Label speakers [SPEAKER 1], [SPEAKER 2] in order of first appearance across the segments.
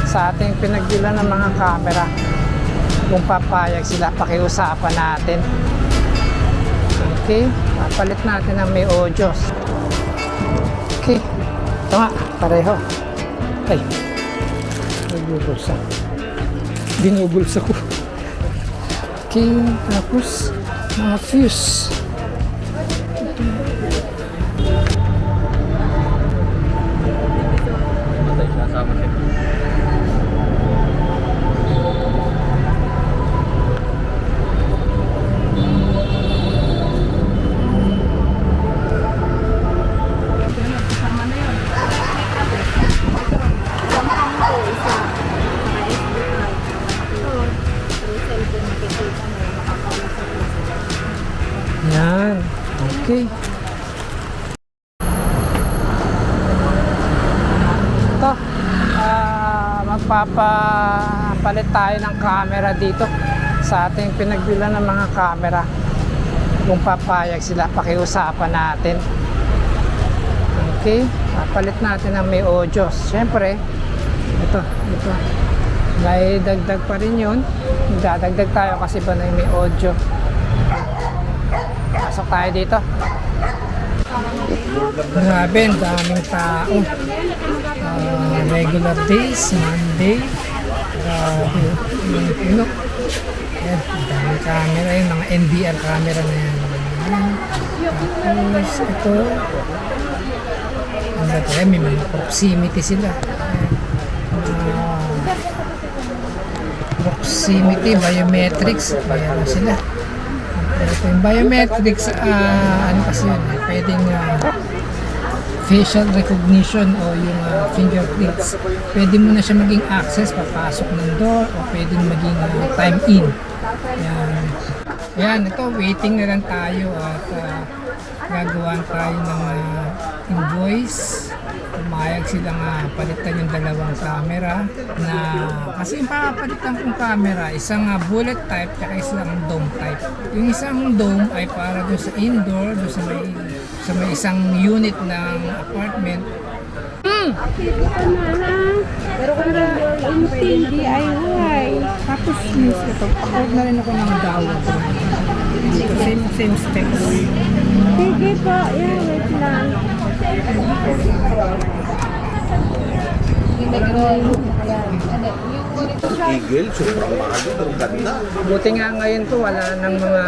[SPEAKER 1] sa ating pinagbilan ng mga camera. Kung papayag sila, pakiusapan natin. Okay, papalit natin ang may audios. Okay, ito nga, pareho. Ay, binubulsa ko. Okay, tapos mga fuse. Yan, okay. Ito, magpapapalit tayo ng camera dito sa ating pinagbilan ng mga camera. Kung papayag sila, pakiusapan natin. Okay, papalit natin ang may audios. Siyempre, ito. May dagdag pa rin yun. Dadagdag tayo kasi pa na may audio. Pasok tayo dito. Grabe, ang daming tao. Regular days, Monday. Grabe, yung puno. Ayan, ang daming camera, yung mga NDR camera na yan. Tapos ito, ano ba ito? May mga proximity sila. Proximity, biometrics, bayan sila. Ito yung biometrics, ano kasi yun, pwedeng facial recognition o yung fingerprints. Pwede mo na siya maging access, papasok ng door, o pwedeng maging time in. Yan, ito, waiting na lang tayo at gagawan tayo ng invoice. Pumayag silang palitan yung dalawang camera na kasi yung papalitan kong camera, isang bullet type at isang dome type. Yung isang dome ay para doon sa indoor, doon sa may isang unit ng apartment.
[SPEAKER 2] Pero kung instant DIY, tapos ito, pakawag na rin ako ng dawa. Same steps. Sige po, yeah, wait lang.
[SPEAKER 3] Eagle, sobrang mahal yun, ang ganda.
[SPEAKER 1] Buti nga ngayon to, wala nang mga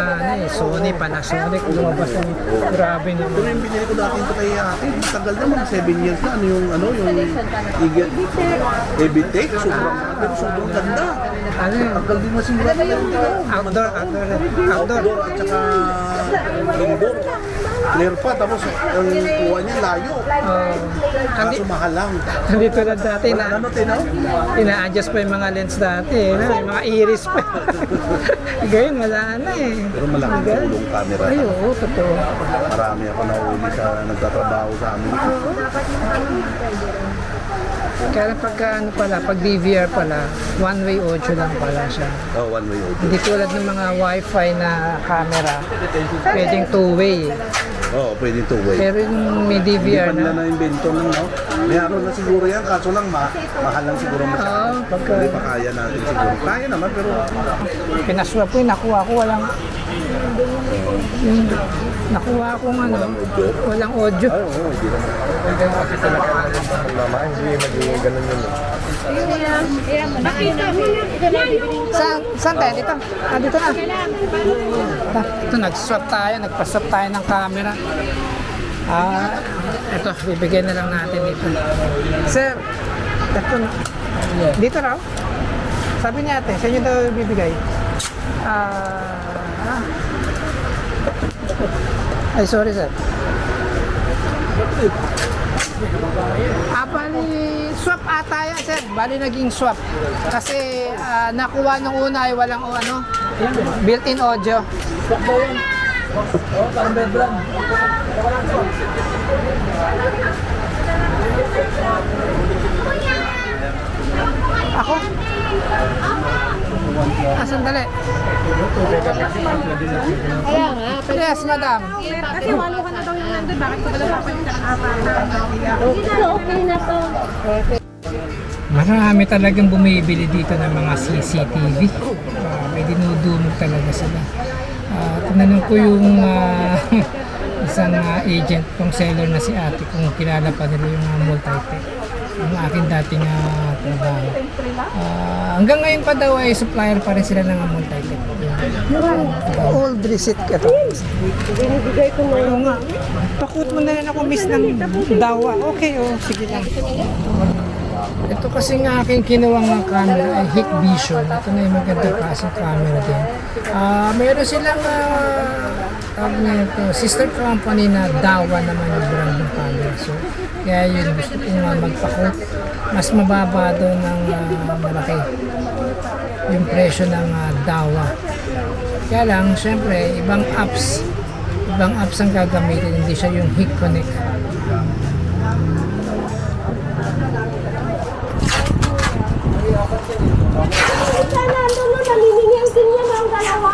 [SPEAKER 1] Sony, Panasonic, lumabas na. Grabe
[SPEAKER 3] Ito
[SPEAKER 1] naman.
[SPEAKER 3] yung binili ko dati ito kay ate. Tagal naman, 7 years na. Yung Eagle Evitech, sobrang mahal, pero sobrang ganda.
[SPEAKER 1] Ano yun?
[SPEAKER 3] Tagal din masimula na yun.
[SPEAKER 1] Outdoor.
[SPEAKER 3] Outdoor at saka indoor. Clear pa, tapos ang kuha niya layo. Kaso mahal lang.
[SPEAKER 1] Hindi tulad dati na
[SPEAKER 3] Ano, tinaw?
[SPEAKER 1] ina-adjust pa yung mga lens dati, yung mga iris pa. Ngayon, wala na eh.
[SPEAKER 3] Pero malaking tulong camera.
[SPEAKER 1] Ay, oo, totoo.
[SPEAKER 3] Marami ako nahuli sa nagtatrabaho sa amin.
[SPEAKER 1] Kaya pag DVR pala, one-way audio lang pala siya.
[SPEAKER 3] Oh, one way audio.
[SPEAKER 1] Hindi tulad ng mga wifi na camera, pwedeng two-way.
[SPEAKER 3] Oo, pwede two-way.
[SPEAKER 1] Pero yung may DVR
[SPEAKER 3] Hindi pa nila
[SPEAKER 1] na,
[SPEAKER 3] na-invento ng mayroon na siguro yan, kaso lang mahal lang siguro masyado. Hindi pa kaya natin siguro. Kaya naman, pero
[SPEAKER 1] pinaswap ko, nakuha ko, nakuha akong walang audio.
[SPEAKER 3] ay, oo, hindi naman. Hindi naman kasi talaga mama, hindi magiging ganun yun.
[SPEAKER 1] Saan tayo? Dito? Dito na. Ito, nag-swap tayo, nagpa-swap tayo ng camera. Ito, bibigyan na lang natin dito. Sir, ito na. Dito raw? Sabi niya ate, sa inyo daw bibigay. Ay, sorry sir. Bali, swap ata yan sir. Bali naging swap. Kasi nakuha nung una ay walang built-in audio. Swap daw yan. Oo, parang bedroom. Ako? Sandali.
[SPEAKER 2] Kaya nga.
[SPEAKER 1] Yes, madam.
[SPEAKER 2] Kasi walo ka na daw yung nandun. Bakit ko pala papalitan ang apa? Dito, okay na to.
[SPEAKER 1] Marami talagang bumibili dito ng mga CCTV. May dinudumog talaga sila. Tinanong ko yung isang agent kong seller na si ate kung kilala pa nila yung Multitech, yung aking dating trabaho. Hanggang ngayon pa daw ay supplier pa rin sila ng Multitech. Old receipt ka to.
[SPEAKER 2] Binibigay ko na
[SPEAKER 1] Oo nga. Pakut mo na rin ako miss ng dawa. Okay, sige lang. Ito kasi nga aking kinuwang ng camera ay Hikvision. Ito na yung magandang klaseng camera din. Meron silang tawag niya ito, sister company na Dawa naman yung brand ng camera. So, kaya yun, gusto kong magpakot. Mas mababa doon ng malaki yung presyo ng Dawa. Kaya lang, syempre, ibang apps ang gagamitin, hindi siya yung Hik Connect.
[SPEAKER 2] Sana ando mo, nalilingi ang ganyan ang dalawa.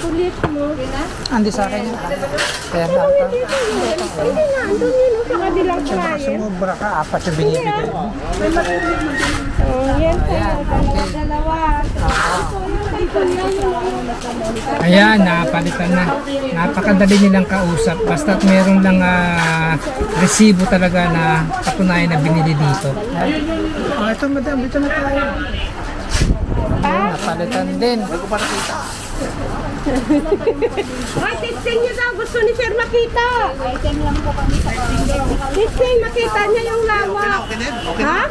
[SPEAKER 2] Kulit mo.
[SPEAKER 1] Andi sa akin yun. Kaya na ito.
[SPEAKER 2] Hindi na, ando nyo sa kabilang client.
[SPEAKER 1] Sumubra ka, apat yung binibigay mo.
[SPEAKER 2] Oh, yan sa'yo, dalawa.
[SPEAKER 1] Ayan, napalitan na. Napakadali nilang kausap. Basta't meron lang resibo talaga na patunayan na binili dito. Ito madam, dito na tayo. Ayan, napalitan din.
[SPEAKER 2] Ay, testing nyo daw. Gusto ni Sir makita. Testing, makita niya yung lawak. Ha?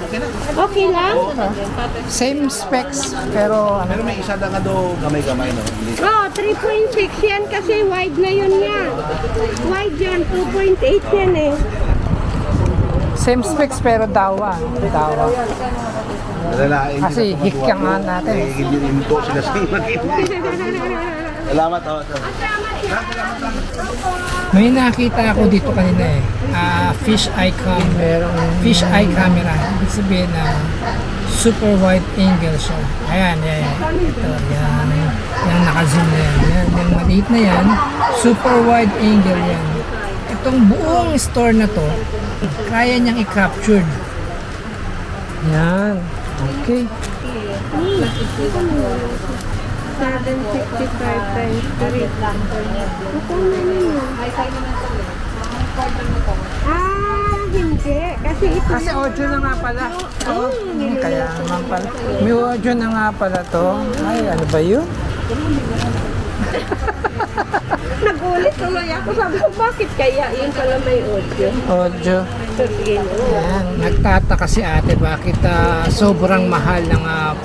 [SPEAKER 2] Okay lang?
[SPEAKER 1] Same specs, pero ano,
[SPEAKER 3] Pero may isa na nga do gamay-gamay, no?
[SPEAKER 2] Oh, 3.6 yan kasi wide na yun niya. Wide yun, 2.8 yan eh.
[SPEAKER 1] same specs pero dawa. Dawa.
[SPEAKER 3] Lalain.
[SPEAKER 1] Kasi hikya nga natin.
[SPEAKER 3] Hindi imto sila sa Salamat.
[SPEAKER 1] May nakita ako dito kanina eh. Fish eye camera. Ibig sabihin na super wide angle siya. Ayan. Ito, yan. Yung naka-zoom na yan. Yung maliit na yan, super wide angle yan. Itong buong store na to, kaya niyang i-capture. Yan. Okay.
[SPEAKER 2] 765 times 3. Hindi. Kasi ito.
[SPEAKER 1] Kasi audio na nga pala. Kaya naman pala. May audio na nga pala to. Ay, ano ba yun?
[SPEAKER 2] Nagulit tuloy ako. Sabi ko, bakit kaya? Yun pala may audio.
[SPEAKER 1] Audio.
[SPEAKER 2] Sige mo.
[SPEAKER 1] Ayan, nagtataka si ate bakit sobrang mahal ng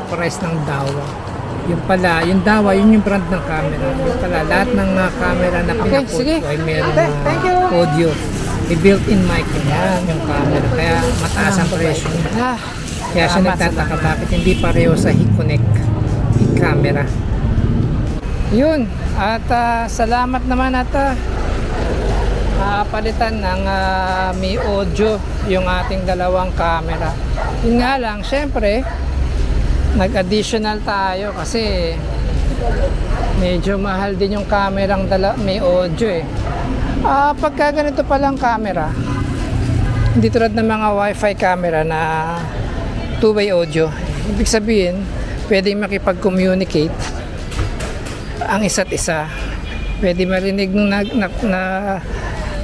[SPEAKER 1] price ng Dawa. Yung pala, yung Dawa, yun yung brand ng camera. Yung pala, lahat ng camera na pinapot ko ay meron audio. May built-in mic yan, yung camera. Kaya mataas ang presyo. Kaya siya nagtataka bakit hindi pareho sa Hikconnect camera. Yun, at salamat naman at palitan ng may audio yung ating dalawang camera. Yun nga lang, syempre nag-additional tayo kasi medyo mahal din yung kamerang may audio eh. Pagka ganito palang camera, hindi tulad ng mga wifi camera na two-way audio, ibig sabihin pwedeng makipag-communicate ang isa't isa. Pwede marinig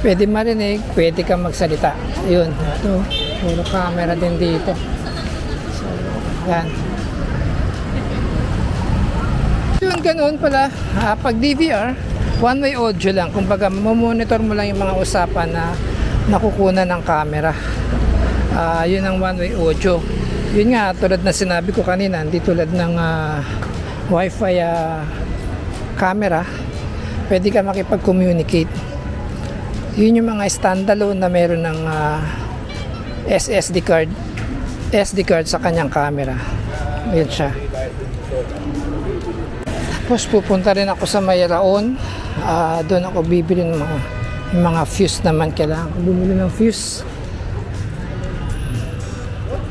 [SPEAKER 1] pwede marinig, pwede kang magsalita. Yun, ito, puro camera din dito. So, yan. Yun, ganoon pala. Pag DVR, one-way audio lang. Kumbaga, mamonitor mo lang yung mga usapan na nakukunan ng camera. Yun ang one-way audio. Yun nga, tulad na sinabi ko kanina, hindi tulad ng Wi-Fi camera, pwede ka makipag-communicate. Yun yung mga standalone na meron ng SD card sa kanyang camera. Yun siya. Tapos pupunta rin ako sa Mayraon. Doon ako bibili ng mga fuse naman. Kailangan ko bumili ng fuse.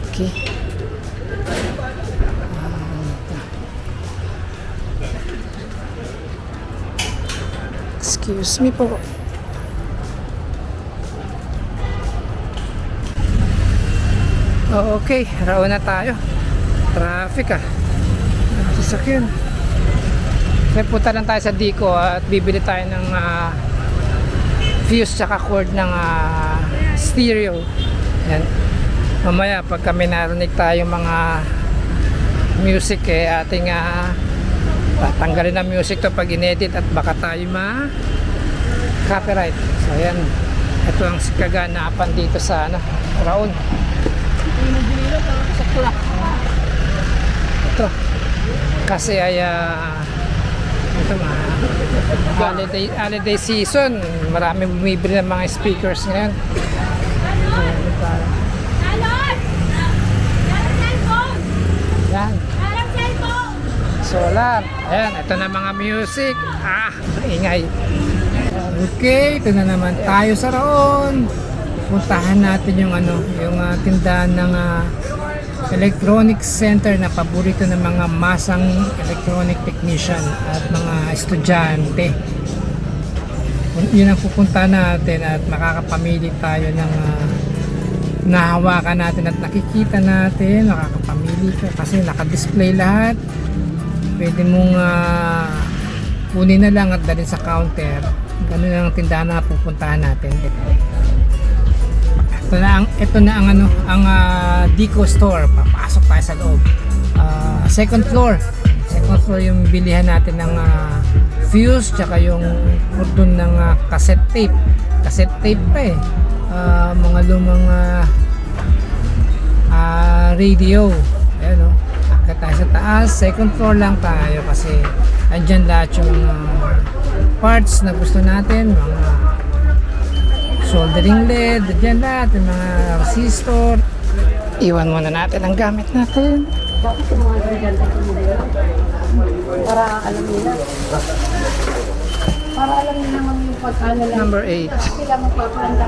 [SPEAKER 1] Okay. Excuse me po. Oh, okay, raon na tayo. Traffic sasakyan. Kaya punta lang tayo sa Dico at bibili tayo ng fuse tsaka cord ng stereo. Yan. Mamaya pag kami narinig tayo mga music ating tatanggalin ng music to pag inedit at baka tayo copyright. So yan, ito ang kaganapan dito sa Raon. Ito kasi ay ito holiday season, marami bumibili ng mga speakers ngayon. Yan. Solar. Ayan, ito na mga music. Ingay. Okay, ito na naman tayo sa Raon. Puntahan natin yung yung tindahan ng electronics center na paborito ng mga masang electronic technician at mga estudyante. Yun ang pupunta natin at makakapamili tayo ng nahawakan natin at nakikita natin, makakapamili ka kasi naka-display lahat. Pwede mong kunin na lang at dalhin sa counter. Ganun ang tindahan na pupuntahan natin. Ito na ang Dico store. Papasok tayo sa loob. Second floor yung bilihan natin ng fuse tsaka yung cordon ng cassette tape pa mga lumang radio. Ayan akit tayo sa taas. Second floor lang tayo kasi andyan lahat yung parts na gusto natin, mga soldering lead, dyan lahat, yung mga resistor. Iwan muna natin ang gamit natin.
[SPEAKER 2] Para alam nila. Para alam nila yung pagkano lang.
[SPEAKER 1] Number 8.
[SPEAKER 2] Sila magpapanda.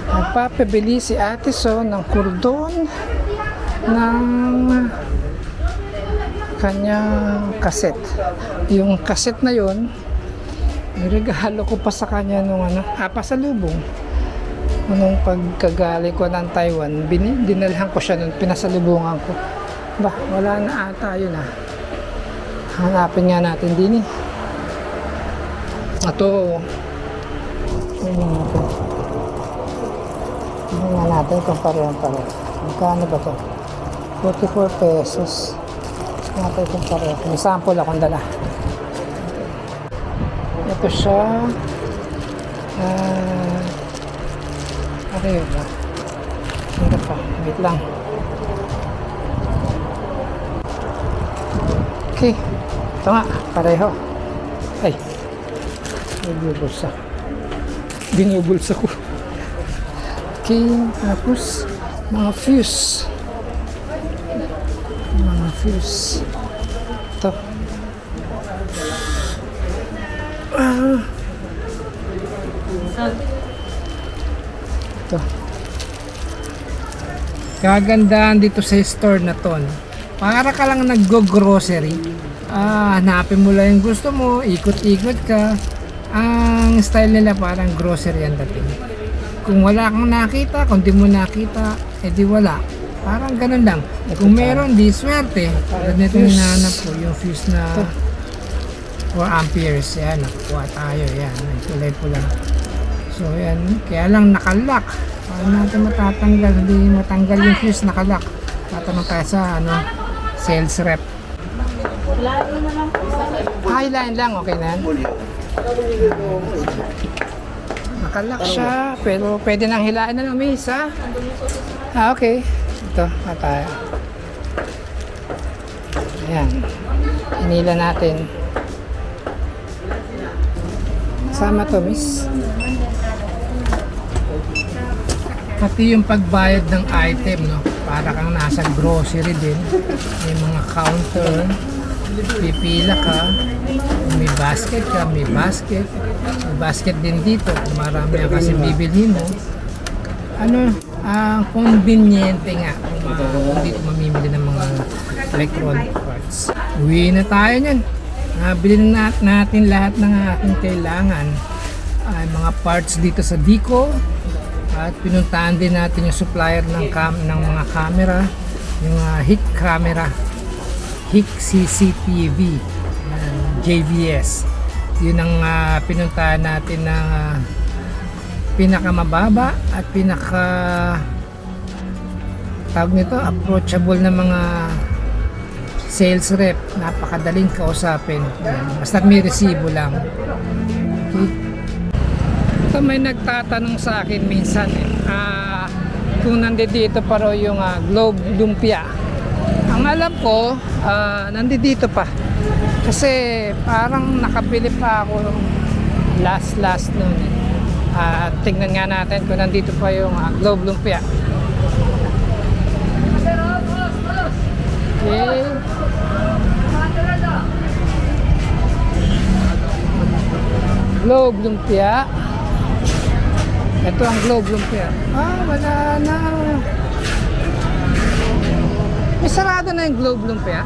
[SPEAKER 1] Nagpapabili si Ate So ng kordon ng kanyang cassette. Yung cassette na yon, niregalo ko pa sa kanya nung pasalubong. Nung pagkagali ko ng Taiwan, dinalhan ko siya nung pinasalubungan ko. Wala na ata yun Hanapin nga natin din Ito. Tingnan nga natin kung pareho. Magkano ba ito? 44 pesos. Natin kung pareho. May sample akong dala. Ito siya. Pareho ba? Hindi pa. Wait lang. Okay. Ito nga. Pareho. Ay. Binubulsa ko. Okay, tapos mga fuse. Ito. Ito. Kagandahan dito sa store na to. Para ka lang nag-go-grocery. Hanapin mo lang yung gusto mo, ikot-ikot ka. Ang style nila parang grocery ang dating. Kung wala kang nakita, kung di mo nakita, edi wala. Parang ganun lang. Kung meron, di swerte. Ganito yung nahanap ko, yung fuse na 4 amperes. Yan, nakukuha tayo. Yan, kulay pula. So yan, kaya lang nakalock. Paano natin matatanggal? Hindi matanggal yung fuse, nakalock. Tatanong tayo sa sales rep. Highline lang, okay na yan. Nakalock siya, pero pwede nang hilain na ng isa. Okay. Ito, tayo. Ayan. Hinila natin. Sama to, miss. Pati yung pagbayad ng item, para kang nasa grocery din. May mga counter. Pipila ka. May basket ka, may basket. May basket din dito. Kung marami kasi bibilhin mo. Conveniente nga kung dito mamimili ng mga electronic parts. Uwi na tayo niyan. Bilhin na natin lahat ng ating kailangan. Ay, mga parts dito sa Dico. At pinuntahan din natin yung supplier ng mga camera. Yung HIC camera. HIC CCTV. JVS. Yun ang pinuntahan natin na pinakamababa at tawag nito, approachable na mga sales rep. Napakadaling kausapin. Basta may resibo lang. Okay. Ito, may nagtatanong sa akin minsan kung nandito pa raw yung Globe Lumpia. Ang alam ko, nandito pa. Kasi parang nakabili pa ako last noon. Tingnan nga natin kung nandito pa yung Globe Lumpia. Okay. Globe Lumpia. Ito ang Globe Lumpia. Wala na. May sarado na yung Globe Lumpia.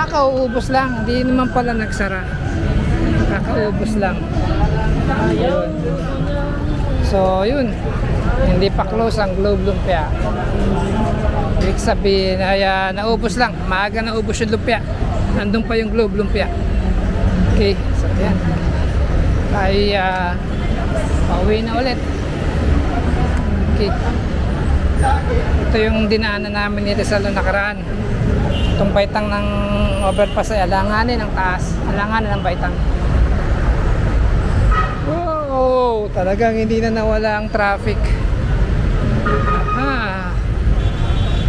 [SPEAKER 1] Kauubos lang. Hindi naman pala nagsara. Kauubos lang. Ayun. So, yun. Hindi pa close ang Globe Lumpia. Ibig sabihin ay naubos lang. Maaga naubos yung lumpia. Nandun pa yung Globe Lumpia. Okay. So, yan. Tayo pauwi na ulit. Okay. Ito yung dinaanan namin ni Rizal na nakaraan. Itong baitang ng overpass ay alanganin ng taas. Alanganin ng baitang. Wow! Talagang hindi na nawala ang traffic.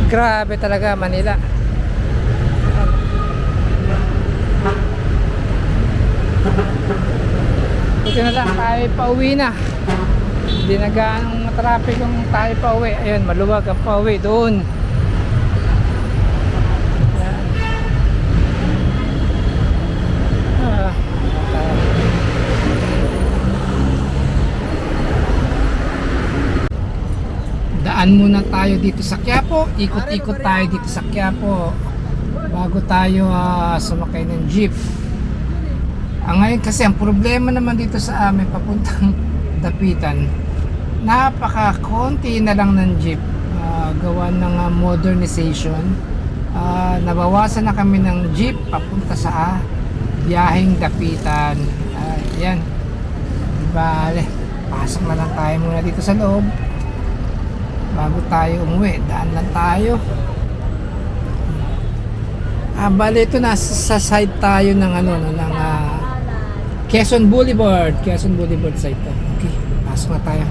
[SPEAKER 1] Grabe talaga Manila. Buti na lang tayo pauwi na. Hindi na ganong matraffic kung tayo pauwi. Ayun, maluwag ang pauwi doon. Daan muna tayo dito sa Quiapo. Ikot-ikot tayo dito sa Quiapo bago tayo sumakay ng jeep. Ngayon kasi ang problema naman dito sa amin papuntang Dapitan, napaka-konti na lang ng jeep. Gawa ng modernization. Nabawasan na kami ng jeep papunta sa biyaheng Dapitan. Yan. Bale, pasok na lang tayo muna dito sa loob bago tayo umuwi. Daan lang tayo. Bale, ito nasa side tayo ng ng Quezon Boulevard side to. Okay, pasok na tayo.